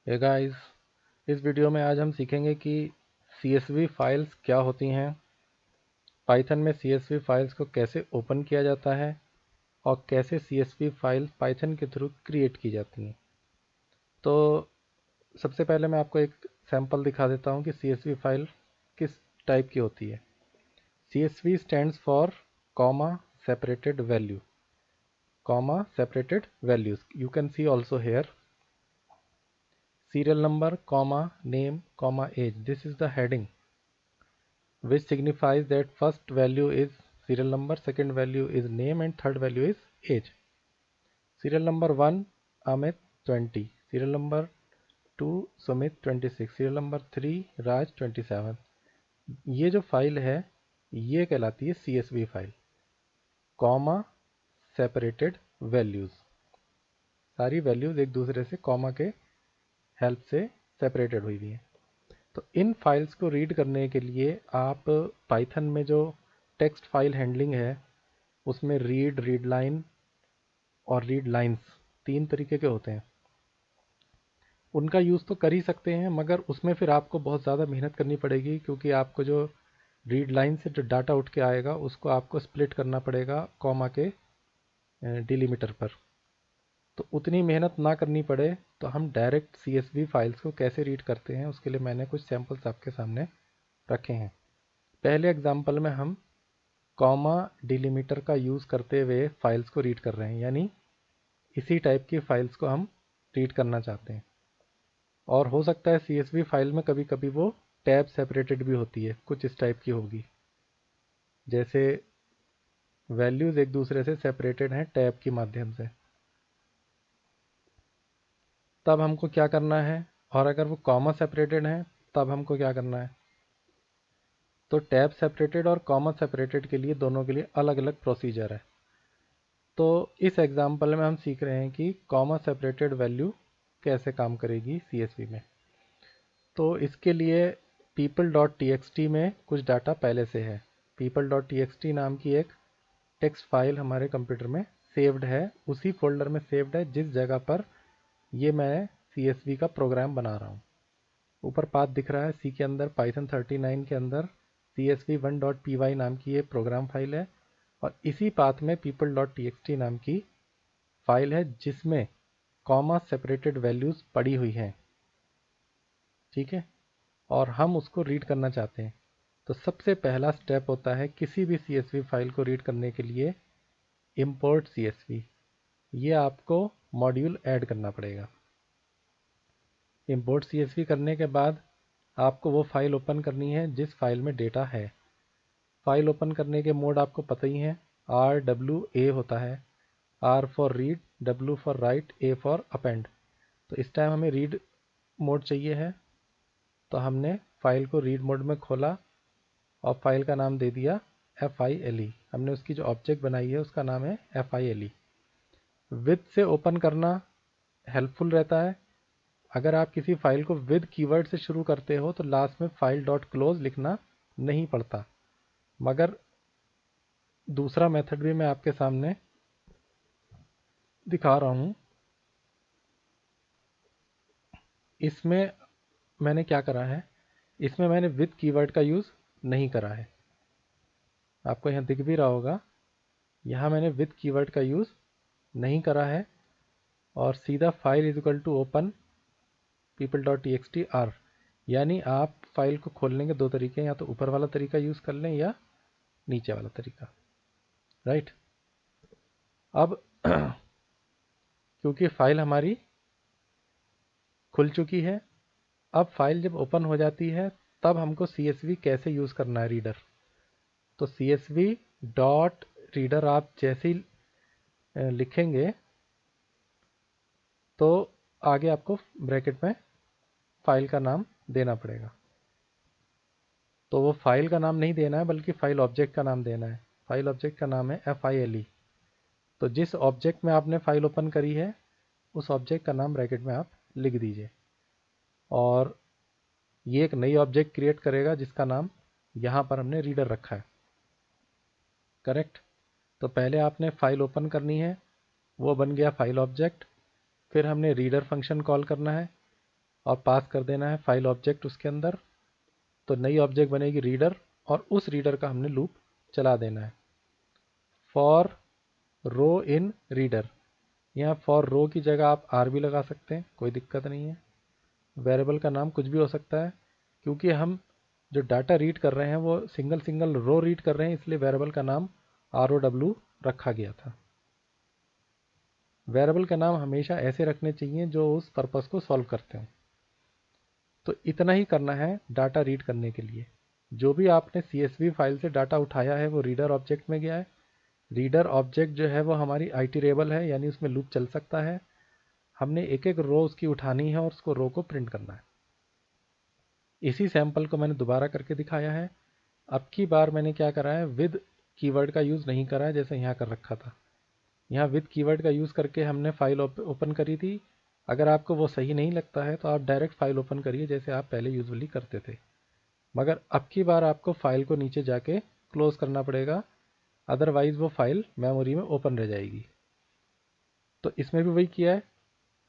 Hey guys, इस video में आज हम सीखेंगे कि CSV फाइल्स क्या होती हैं, पाइथन में CSV फाइल्स को कैसे ओपन किया जाता है और कैसे CSV फाइल पाइथन के थ्रू क्रिएट की जाती हैं। तो सबसे पहले मैं आपको एक सैंपल दिखा देता हूं कि CSV फाइल किस टाइप की होती है। CSV stands for comma separated value, comma separated values. You can see also here serial number, comma, name, comma, age. This is the heading which signifies that first value is serial number, second value is name, and third value is age. Serial number 1 Amit 20, serial number 2 Sumit 26, serial number 3 Raj 27. ये जो file है ये कहलाती है CSV file, comma separated values. सारी values एक दूसरे से कॉमा के हेल्प से सेपरेटेड हुई हुई हैं। तो इन फाइल्स को रीड करने के लिए आप पाइथन में जो टेक्स्ट फाइल हैंडलिंग है उसमें रीड लाइन और रीड लाइंस तीन तरीके के होते हैं। उनका यूज़ तो कर ही सकते हैं, मगर उसमें फिर आपको बहुत ज़्यादा मेहनत करनी पड़ेगी, क्योंकि आपको जो रीड लाइन से जो डाटा उठ के आएगा उसको आपको स्प्लिट करना पड़ेगा कॉमा के डिलीमीटर पर। तो उतनी मेहनत ना करनी पड़े तो हम डायरेक्ट CSV फाइल्स को कैसे रीड करते हैं उसके लिए मैंने कुछ सैम्पल्स आपके सामने रखे हैं। पहले एग्जाम्पल में हम कॉमा डिलीमीटर का यूज़ करते हुए फाइल्स को रीड कर रहे हैं, यानी इसी टाइप की फाइल्स को हम रीड करना चाहते हैं। और हो सकता है CSV फाइल में कभी कभी वो टैब सेपरेटेड भी होती है, कुछ इस टाइप की होगी, जैसे वैल्यूज़ एक दूसरे से सेपरेटेड हैं टैब के माध्यम से। तब हमको क्या करना है, और अगर वो कॉमा सेपरेटेड हैं तब हमको क्या करना है। तो टैब सेपरेटेड और कॉमा सेपरेटेड के लिए दोनों के लिए अलग अलग प्रोसीजर है। तो इस एग्जाम्पल में हम सीख रहे हैं कि कॉमा सेपरेटेड वैल्यू कैसे काम करेगी CSV में। तो इसके लिए people.txt में कुछ डाटा पहले से है। people.txt नाम की एक टेक्स्ट फाइल हमारे कंप्यूटर में सेव्ड है, उसी फोल्डर में सेव्ड है जिस जगह पर ये मैं CSV का प्रोग्राम बना रहा हूँ। ऊपर पाथ दिख रहा है, सी के अंदर पाइथन 39 के अंदर csv1.py नाम की ये प्रोग्राम फाइल है, और इसी पाथ में people.txt नाम की फाइल है जिसमें कॉमा सेपरेटेड वैल्यूज़ पड़ी हुई हैं। ठीक है, और हम उसको रीड करना चाहते हैं। तो सबसे पहला स्टेप होता है किसी भी CSV फाइल को रीड करने के लिए import CSV। ये आपको मॉड्यूल ऐड करना पड़ेगा। import CSV करने के बाद आपको वो फाइल ओपन करनी है जिस फाइल में डेटा है। फाइल ओपन करने के मोड आपको पता ही है, RWA होता है, R for read, W for right, A for append. तो इस टाइम हमें रीड मोड चाहिए है, तो हमने फाइल को रीड मोड में खोला और फाइल का नाम दे दिया FILE। हमने उसकी जो ऑब्जेक्ट बनाई है उसका नाम है FILE। विद से ओपन करना हेल्पफुल रहता है। अगर आप किसी फाइल को विद कीवर्ड से शुरू करते हो तो लास्ट में फाइल डॉट क्लोज लिखना नहीं पड़ता, मगर दूसरा मेथड भी मैं आपके सामने दिखा रहा हूँ। इसमें मैंने क्या करा है, इसमें मैंने विद कीवर्ड का यूज़ नहीं करा है। आपको यहाँ दिख भी रहा होगा, यहाँ मैंने विद कीवर्ड का यूज़ नहीं करा है, और सीधा file is equal to open people.txt r। यानी आप फाइल को खोलने के दो तरीके हैं, या तो ऊपर वाला तरीका यूज़ कर लें या नीचे वाला तरीका, राइट। अब क्योंकि फाइल हमारी खुल चुकी है, अब फाइल जब ओपन हो जाती है तब हमको CSV कैसे यूज़ करना है रीडर। तो CSV डॉट रीडर आप जैसे ही लिखेंगे तो आगे आपको ब्रैकेट में फाइल का नाम देना पड़ेगा। तो वो फाइल का नाम नहीं देना है बल्कि फाइल ऑब्जेक्ट का नाम देना है। फाइल ऑब्जेक्ट का नाम है FILE। तो जिस ऑब्जेक्ट में आपने फाइल ओपन करी है उस ऑब्जेक्ट का नाम ब्रैकेट में आप लिख दीजिए, और ये एक नई ऑब्जेक्ट क्रिएट करेगा जिसका नाम यहाँ पर हमने रीडर रखा है, करेक्ट। तो पहले आपने फाइल ओपन करनी है, वो बन गया फाइल ऑब्जेक्ट। फिर हमने रीडर फंक्शन कॉल करना है, और पास कर देना है फाइल ऑब्जेक्ट उसके अंदर। तो नई ऑब्जेक्ट बनेगी रीडर, और उस रीडर का हमने लूप चला देना है। फॉर रो इन रीडर, यहाँ फॉर रो की जगह आप आर भी लगा सकते हैं, कोई दिक्कत नहीं है। वेरिएबल का नाम कुछ भी हो सकता है, क्योंकि हम जो डाटा रीड कर रहे हैं वो सिंगल सिंगल रो रीड कर रहे हैं, इसलिए वेरिएबल का नाम ROW रखा गया था। वेरिएबल का नाम हमेशा ऐसे रखने चाहिए जो उस पर्पस को सॉल्व करते हो। तो इतना ही करना है डाटा रीड करने के लिए। जो भी आपने CSV फाइल से डाटा उठाया है वो रीडर ऑब्जेक्ट में गया है। रीडर ऑब्जेक्ट जो है वो हमारी आइटरेबल है, यानी उसमें लूप चल सकता है। हमने एक एक रो उसकी उठानी है और उसको रो को प्रिंट करना है। इसी सैंपल को मैंने दोबारा करके दिखाया है। अब की बार मैंने क्या करा है, विद कीवर्ड का यूज़ नहीं करा है जैसे यहाँ कर रखा था। यहाँ विद कीवर्ड का यूज़ करके हमने फाइल ओपन करी थी। अगर आपको वो सही नहीं लगता है तो आप डायरेक्ट फाइल ओपन करिए जैसे आप पहले यूजुअली करते थे, मगर अब की बार आपको फाइल को नीचे जाके क्लोज करना पड़ेगा, अदरवाइज़ वो फाइल मेमोरी में ओपन रह जाएगी। तो इसमें भी वही किया है,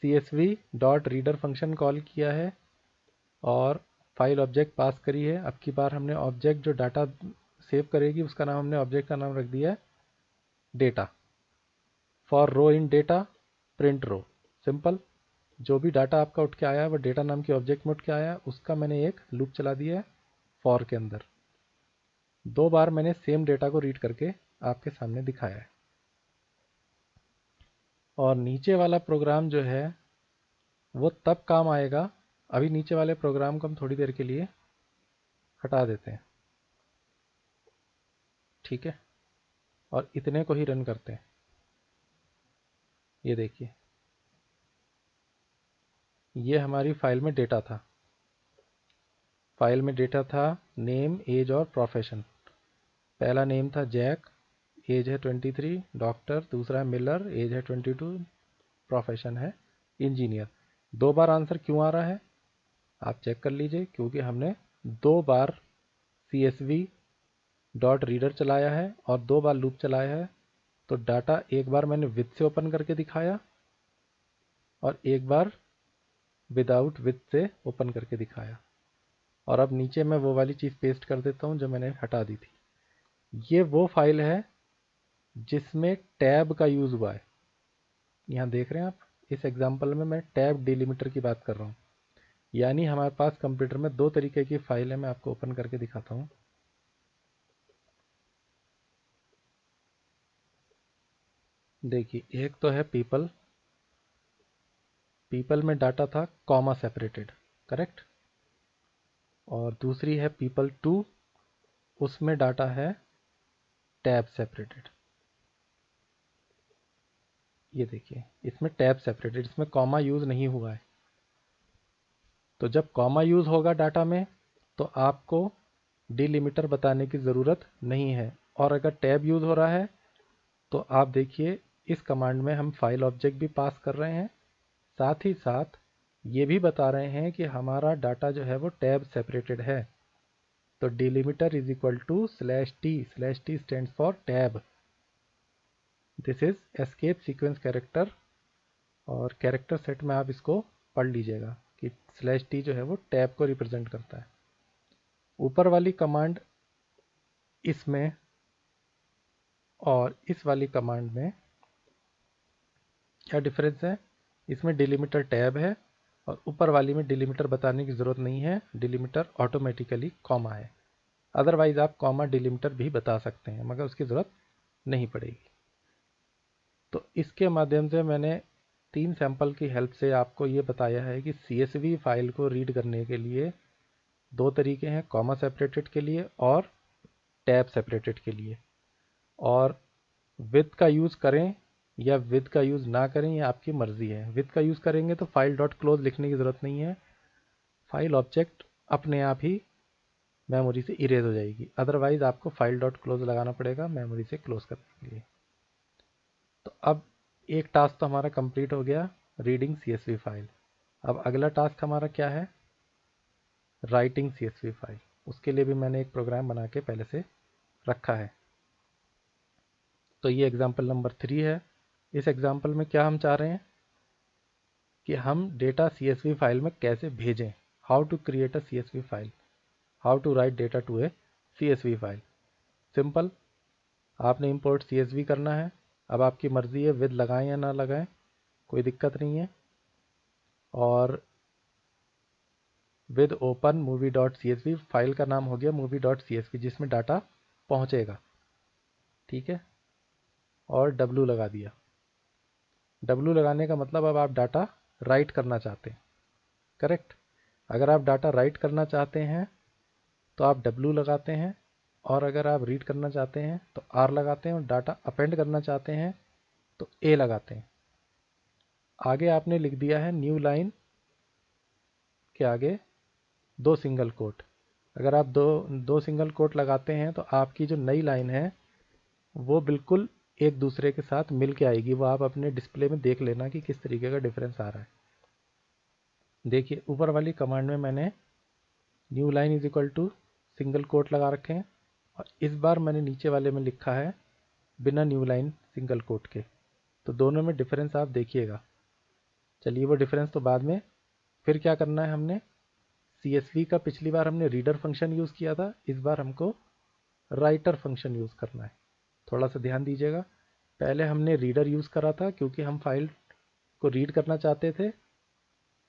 CSV dot reader function call किया है और फाइल ऑब्जेक्ट पास करी है। अब की बार हमने ऑब्जेक्ट जो डाटा सेव करेगी उसका नाम हमने ऑब्जेक्ट का नाम रख दिया है data. For row in data print row, simple. जो भी डाटा आपका उठ के आया है वो डेटा नाम की ऑब्जेक्ट में उठ के आया है, उसका मैंने एक लूप चला दिया है फॉर के अंदर। 2 बार मैंने सेम डेटा को रीड करके आपके सामने दिखाया है। और नीचे वाला प्रोग्राम जो है वो तब काम आएगा, अभी नीचे वाले प्रोग्राम को हम थोड़ी देर के लिए हटा देते हैं, ठीक है, और इतने को ही रन करते हैं। ये देखिए, ये हमारी फाइल में डेटा था। फाइल में डेटा था नेम, एज और प्रोफेशन। पहला नेम था जैक, एज है 23, डॉक्टर। दूसरा है मिलर, एज है 22, प्रोफेशन है इंजीनियर। 2 बार आंसर क्यों आ रहा है आप चेक कर लीजिए, क्योंकि हमने 2 बार CSV डॉट रीडर चलाया है और 2 बार लूप चलाया है। तो डाटा एक बार मैंने विद से ओपन करके दिखाया और एक बार विदाउट विद से ओपन करके दिखाया। और अब नीचे मैं वो वाली चीज़ पेस्ट कर देता हूँ जो मैंने हटा दी थी। ये वो फाइल है जिसमें टैब का यूज़ हुआ है। यहाँ देख रहे हैं आप, इस एग्जांपल में मैं टैब डिलिमीटर की बात कर रहा हूँ। यानी हमारे पास कंप्यूटर में 2 तरीके की फाइल है, मैं आपको ओपन करके दिखाता हूँ। देखिए, एक तो है पीपल। पीपल में डाटा था कॉमा सेपरेटेड, करेक्ट। और दूसरी है people2, उसमें डाटा है टैब सेपरेटेड। ये देखिए, इसमें टैब सेपरेटेड, इसमें कॉमा यूज़ नहीं हुआ है। तो जब कॉमा यूज़ होगा डाटा में तो आपको डिलिमीटर बताने की ज़रूरत नहीं है। और अगर टैब यूज़ हो रहा है तो आप देखिए, इस कमांड में हम फाइल ऑब्जेक्ट भी पास कर रहे हैं, साथ ही साथ ये भी बता रहे हैं कि हमारा डाटा जो है वो टैब सेपरेटेड है। तो delimiter is equal to /t stands for tab. This is escape sequence character, और कैरेक्टर सेट में आप इसको पढ़ लीजिएगा कि /t जो है वो टैब को रिप्रेजेंट करता है। ऊपर वाली कमांड इसमें और इस वाली कमांड में क्या डिफरेंस है, इसमें डिलिमीटर टैब है और ऊपर वाली में डिलिमीटर बताने की ज़रूरत नहीं है, डिलिमीटर ऑटोमेटिकली कॉमा है। अदरवाइज आप कॉमा डिलिमीटर भी बता सकते हैं मगर उसकी ज़रूरत नहीं पड़ेगी। तो इसके माध्यम से मैंने 3 सैंपल की हेल्प से आपको ये बताया है कि CSV फाइल को रीड करने के लिए 2 तरीके हैं, कॉमा सेपरेटेड के लिए और टैब सेपरेटेड के लिए। और विद का यूज़ करें या विद का यूज़ ना करें ये आपकी मर्ज़ी है। विद का यूज़ करेंगे तो फाइल डॉट क्लोज लिखने की ज़रूरत नहीं है, फाइल ऑब्जेक्ट अपने आप ही मेमोरी से इरेज हो जाएगी। अदरवाइज़ आपको फाइल डॉट क्लोज लगाना पड़ेगा मेमोरी से क्लोज करने के लिए। तो अब एक टास्क तो हमारा कंप्लीट हो गया, रीडिंग CSV फाइल। अब अगला टास्क हमारा क्या है, राइटिंग CSV फाइल। उसके लिए भी मैंने एक प्रोग्राम बना के पहले से रखा है। तो ये एग्जाम्पल नंबर 3 है। इस एग्जाम्पल में क्या हम चाह रहे हैं, कि हम डेटा CSV फाइल में कैसे भेजें, how to create a CSV file, how to write data to a CSV file. Simple, आपने इंपोर्ट CSV करना है। अब आपकी मर्ज़ी है विद लगाएं या ना लगाएं, कोई दिक्कत नहीं है। और with open movie dot CSV, file का नाम हो गया मूवी डॉट CSV जिसमें डाटा पहुंचेगा, ठीक है। और W लगा दिया। W लगाने का मतलब अब आप डाटा राइट करना चाहते हैं, करेक्ट। अगर आप डाटा राइट करना चाहते हैं तो आप W लगाते हैं, और अगर आप रीड करना चाहते हैं तो R लगाते हैं, और डाटा अपेंड करना चाहते हैं तो A लगाते हैं। आगे आपने लिख दिया है न्यू लाइन के आगे 2 सिंगल कोट। अगर आप दो सिंगल कोट लगाते हैं तो आपकी जो नई लाइन है वो बिल्कुल एक दूसरे के साथ मिल के आएगी। वो आप अपने डिस्प्ले में देख लेना कि किस तरीके का डिफरेंस आ रहा है। देखिए ऊपर वाली कमांड में मैंने new line is equal to single quote लगा रखे हैं, और इस बार मैंने नीचे वाले में लिखा है बिना न्यू लाइन सिंगल कोट के। तो दोनों में डिफरेंस आप देखिएगा। चलिए वो डिफरेंस तो बाद में। फिर क्या करना है, हमने CSV का पिछली बार हमने रीडर फंक्शन यूज़ किया था, इस बार हमको राइटर फंक्शन यूज़ करना है। थोड़ा सा ध्यान दीजिएगा। पहले हमने रीडर यूज़ करा था क्योंकि हम फाइल को रीड करना चाहते थे,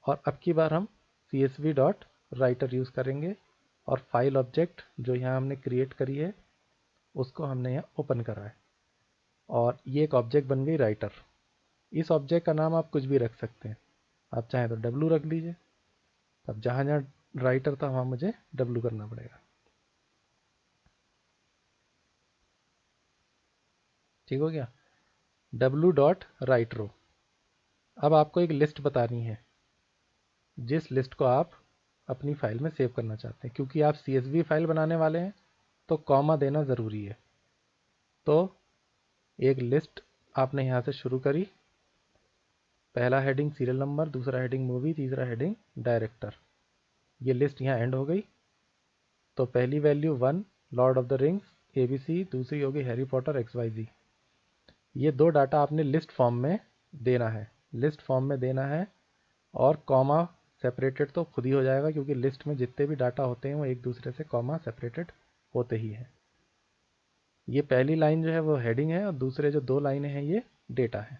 और अब की बार हम CSV डॉट राइटर यूज़ करेंगे, और फाइल ऑब्जेक्ट जो यहाँ हमने क्रिएट करी है उसको हमने यहाँ ओपन करा है, और ये एक ऑब्जेक्ट बन गई राइटर। इस ऑब्जेक्ट का नाम आप कुछ भी रख सकते हैं, आप चाहें तो W रख लीजिए। अब जहाँ जहाँ राइटर था वहाँ मुझे W करना पड़ेगा, ठीक हो गया। W डॉट राइट रो। अब आपको एक लिस्ट बतानी है जिस लिस्ट को आप अपनी फाइल में सेव करना चाहते हैं। क्योंकि आप CSV फाइल बनाने वाले हैं तो कॉमा देना ज़रूरी है। तो एक लिस्ट आपने यहाँ से शुरू करी। पहला हेडिंग सीरियल नंबर, दूसरा हेडिंग मूवी, तीसरा हेडिंग डायरेक्टर। ये लिस्ट यहाँ एंड हो गई। तो पहली value 1 Lord of the rings ABC, दूसरी होगी हैरी पॉटर XYZ। ये दो डाटा आपने लिस्ट फॉर्म में देना है, लिस्ट फॉर्म में देना है। और कॉमा सेपरेटेड तो खुद ही हो जाएगा क्योंकि लिस्ट में जितने भी डाटा होते हैं वो एक दूसरे से कॉमा सेपरेटेड होते ही हैं। ये पहली लाइन जो है वो हेडिंग है, और दूसरे जो 2 लाइनें हैं ये डेटा है।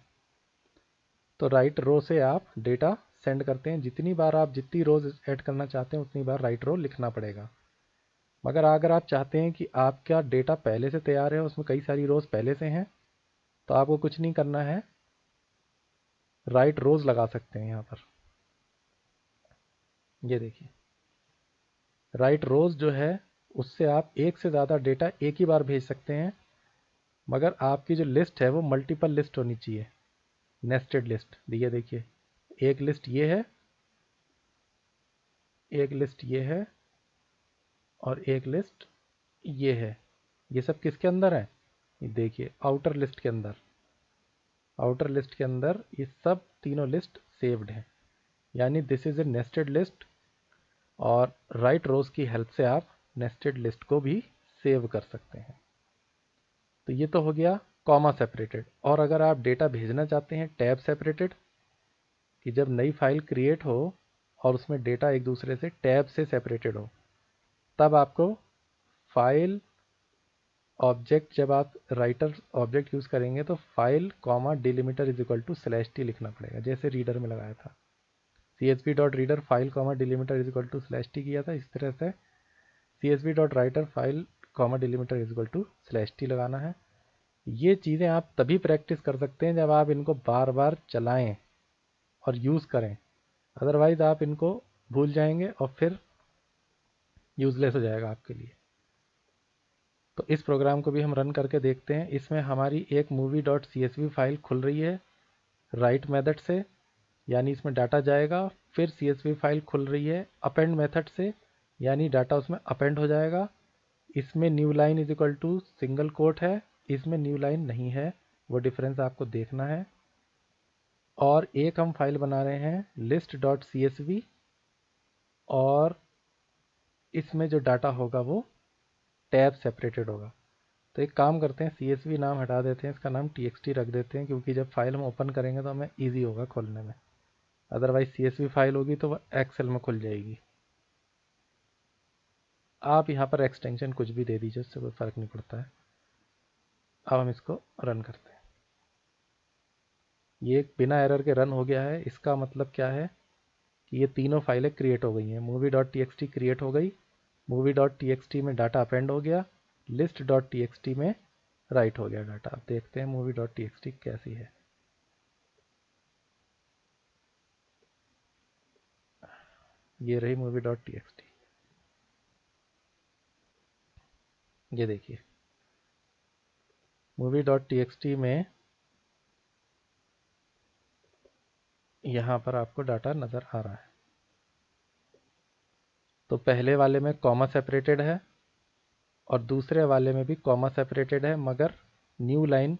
तो राइट रो से आप डेटा सेंड करते हैं। जितनी बार आप जितनी रोज ऐड करना चाहते हैं उतनी बार राइट रो लिखना पड़ेगा। मगर अगर आप चाहते हैं कि आपका डेटा पहले से तैयार है, उसमें कई सारी रोज पहले से हैं, तो आपको कुछ नहीं करना है, राइट रोज लगा सकते हैं यहाँ पर। ये देखिए राइट रोज जो है उससे आप एक से ज़्यादा डेटा एक ही बार भेज सकते हैं। मगर आपकी जो लिस्ट है वो मल्टीपल लिस्ट होनी चाहिए, नेस्टेड लिस्ट। ये देखिए एक लिस्ट ये है, एक लिस्ट ये है, और एक लिस्ट ये है। ये सब किसके अंदर है, ये देखिए आउटर लिस्ट के अंदर। आउटर लिस्ट के अंदर ये सब तीनों लिस्ट सेव्ड हैं, यानी this is a nested list. और राइट रोज की हेल्प से आप नेस्टेड लिस्ट को भी सेव कर सकते हैं। तो ये तो हो गया कॉमा सेपरेटेड। और अगर आप डेटा भेजना चाहते हैं टैब सेपरेटेड, कि जब नई फाइल क्रिएट हो और उसमें डेटा एक दूसरे से टैब से सेपरेटेड हो, तब आपको फाइल ऑब्जेक्ट, जब आप राइटर ऑब्जेक्ट यूज़ करेंगे तो file comma delimiter is equal to /t लिखना पड़ेगा, जैसे रीडर में लगाया था। CSV dot reader file comma delimiter is equal to /t किया था, इस तरह से CSV dot writer file comma delimiter is equal to /t लगाना है। ये चीज़ें आप तभी प्रैक्टिस कर सकते हैं जब आप इनको बार बार चलाएं और यूज़ करें। अदरवाइज़ आप इनको भूल जाएंगे और फिर यूज़लेस हो जाएगा आपके लिए। तो इस प्रोग्राम को भी हम रन करके देखते हैं। इसमें हमारी एक मूवी डॉट CSV फाइल खुल रही है राइट मेथड से, यानी इसमें डाटा जाएगा। फिर CSV फाइल खुल रही है अपेंड मेथड से, यानी डाटा उसमें अपेंड हो जाएगा। इसमें new line is equal to single quote है, इसमें न्यू लाइन नहीं है, वो डिफरेंस आपको देखना है। और एक हम फाइल बना रहे हैं लिस्ट डॉट CSV, और इसमें जो डाटा होगा वो टैब सेपरेटेड होगा। तो एक काम करते हैं, CSV नाम हटा देते हैं, इसका नाम TXT रख देते हैं, क्योंकि जब फाइल हम ओपन करेंगे तो हमें ईजी होगा खोलने में। अदरवाइज CSV फाइल होगी तो वह एक्सेल में खुल जाएगी। आप यहाँ पर एक्सटेंशन कुछ भी दे दीजिए, उससे कोई फ़र्क नहीं पड़ता है। अब हम इसको रन करते हैं। ये बिना एरर के रन हो गया है। इसका मतलब क्या है कि ये तीनों फाइलें क्रिएट हो गई हैं। movie.txt क्रिएट हो गई, movie.txt में डाटा अपेंड हो गया, list.txt में राइट हो गया डाटा। अब देखते हैं movie.txt कैसी है। ये रही movie.txt। ये देखिए movie.txt में यहाँ पर आपको डाटा नज़र आ रहा है। तो पहले वाले में कॉमा सेपरेटेड है और दूसरे वाले में भी कॉमा सेपरेटेड है, मगर न्यू लाइन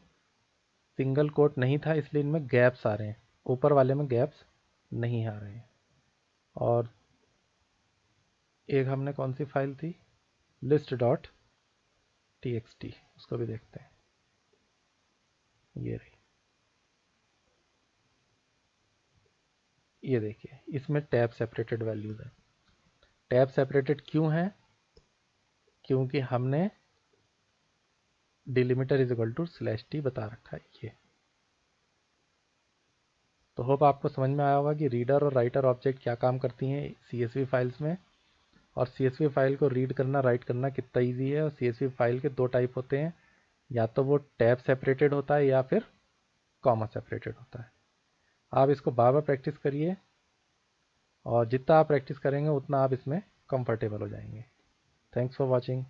सिंगल कोट नहीं था, इसलिए इनमें गैप्स आ रहे हैं। ऊपर वाले में गैप्स नहीं आ रहे हैं। और एक हमने कौन सी फाइल थी, list.txt, उसको भी देखते हैं। ये रही, ये देखिए इसमें टैब सेपरेटेड वैल्यूज है। टैब सेपरेटेड क्यों है? क्योंकि हमने delimiter is equal to /t बता रखा है ये। तो होप आपको समझ में आया होगा कि रीडर और राइटर ऑब्जेक्ट क्या काम करती हैं CSV फाइल्स में, और CSV फाइल को रीड करना राइट करना कितना ईजी है। और CSV फाइल के दो टाइप होते हैं, या तो वो टैब सेपरेटेड होता है या फिर कॉमा सेपरेटेड होता है। आप इसको बार बार प्रैक्टिस करिए, और जितना आप प्रैक्टिस करेंगे उतना आप इसमें कंफर्टेबल हो जाएंगे। Thanks for watching.